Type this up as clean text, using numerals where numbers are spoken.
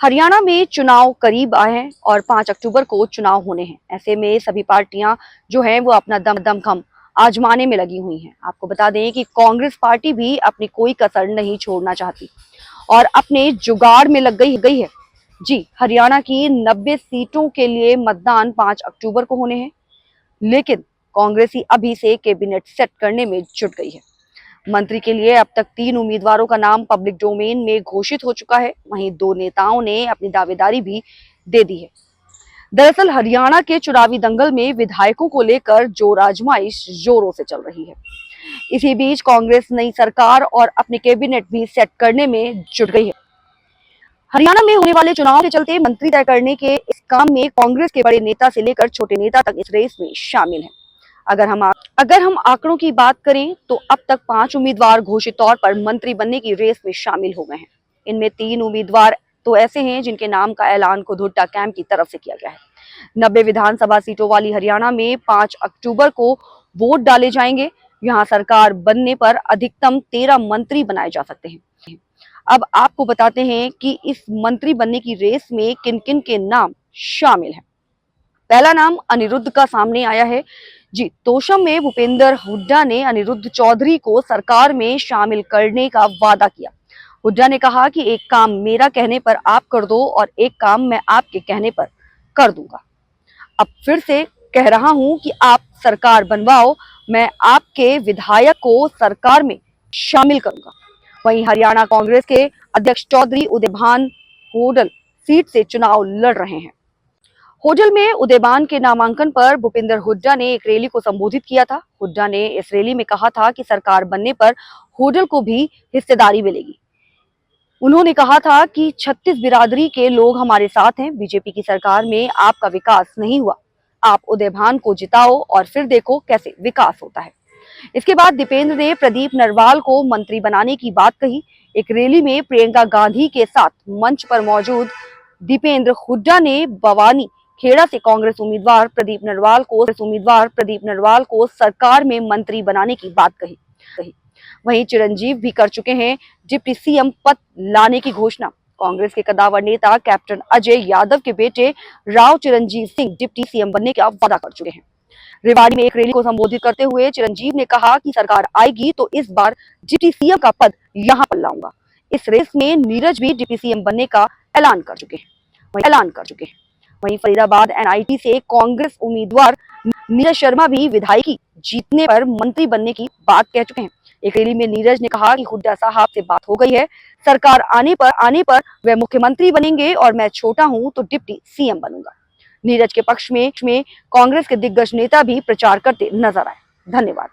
हरियाणा में चुनाव करीब आए हैं और 5 अक्टूबर को चुनाव होने हैं। ऐसे में सभी पार्टियां जो हैं वो अपना दमखम आजमाने में लगी हुई हैं। आपको बता दें कि कांग्रेस पार्टी भी अपनी कोई कसर नहीं छोड़ना चाहती और अपने जुगाड़ में लग गई है। जी, हरियाणा की 90 सीटों के लिए मतदान 5 अक्टूबर को होने हैं, लेकिन कांग्रेसी अभी से कैबिनेट सेट करने में जुट गई है। मंत्री के लिए अब तक 3 उम्मीदवारों का नाम पब्लिक डोमेन में घोषित हो चुका है। वहीं 2 नेताओं ने अपनी दावेदारी भी दे दी है। दरअसल हरियाणा के चुनावी दंगल में विधायकों को लेकर जोर आजमाइश जोरों से चल रही है। इसी बीच कांग्रेस नई सरकार और अपने कैबिनेट भी सेट करने में जुट गई है। हरियाणा में होने वाले चुनाव के चलते मंत्री तय करने के इस काम में कांग्रेस के बड़े नेता से लेकर छोटे नेता तक इस रेस में शामिल हैं। अगर हम आंकड़ों की बात करें तो अब तक 5 उम्मीदवार घोषित तौर पर मंत्री बनने की रेस में शामिल हो गए हैं। इनमें 3 उम्मीदवार तो ऐसे हैं जिनके नाम का ऐलान खुद हुड्डा कैंप की तरफ से किया गया है। 90 विधानसभा सीटों वाली हरियाणा में 5 अक्टूबर को वोट डाले जाएंगे। यहाँ सरकार बनने पर अधिकतम 13 मंत्री बनाए जा सकते हैं। अब आपको बताते हैं कि इस मंत्री बनने की रेस में किन किन के नाम शामिल हैं। पहला नाम अनिरुद्ध का सामने आया है। जी, तोशम में भूपेंद्र हुड्डा ने अनिरुद्ध चौधरी को सरकार में शामिल करने का वादा किया। हुड्डा ने कहा कि एक काम मेरा कहने पर आप कर दो और एक काम मैं आपके कहने पर कर दूंगा। अब फिर से कह रहा हूं कि आप सरकार बनवाओ, मैं आपके विधायक को सरकार में शामिल करूंगा। वहीं हरियाणा कांग्रेस के अध्यक्ष चौधरी उदयभान होडल सीट से चुनाव लड़ रहे हैं। होडल में उदयभान के नामांकन पर भूपेंद्र हुड्डा ने एक रैली को संबोधित किया था। हुड्डा ने इस रैली में कहा था कि सरकार बनने पर होडल को भी हिस्सेदारी मिलेगी। उन्होंने कहा था कि 36 बिरादरी के लोग हमारे साथ हैं। बीजेपी की सरकार में आपका विकास नहीं हुआ, आप उदयभान को जिताओ और फिर देखो कैसे विकास होता है। इसके बाद दीपेंद्र ने प्रदीप नरवाल को मंत्री बनाने की बात कही। एक रैली में प्रियंका गांधी के साथ मंच पर मौजूद दीपेंद्र हुड्डा ने भवानी खेड़ा से कांग्रेस उम्मीदवार प्रदीप नरवाल को सरकार में मंत्री बनाने की बात कही। वहीं चिरंजीव भी कर चुके हैं डिप्टी सीएम पद लाने की घोषणा। कांग्रेस के कद्दावर नेता कैप्टन अजय यादव के बेटे राव चिरंजीव सिंह डिप्टी सीएम बनने का वादा कर चुके हैं। रेवाड़ी में एक रैली को संबोधित करते हुए चिरंजीव ने कहा कि सरकार आएगी तो इस बार डिप्टी सीएम का पद यहां पर लाऊंगा। इस रेस में नीरज भी डिप्टी सीएम बनने का ऐलान कर चुके हैं। वहीं फरीदाबाद एनआईटी से कांग्रेस उम्मीदवार नीरज शर्मा भी विधायकी जीतने पर मंत्री बनने की बात कह चुके हैं। एक रैली में नीरज ने कहा कि हुड्डा साहब से बात हो गई है, सरकार आने पर वे मुख्यमंत्री बनेंगे और मैं छोटा हूं तो डिप्टी सीएम बनूंगा। नीरज के पक्ष में कांग्रेस के दिग्गज नेता भी प्रचार करते नजर आए। धन्यवाद।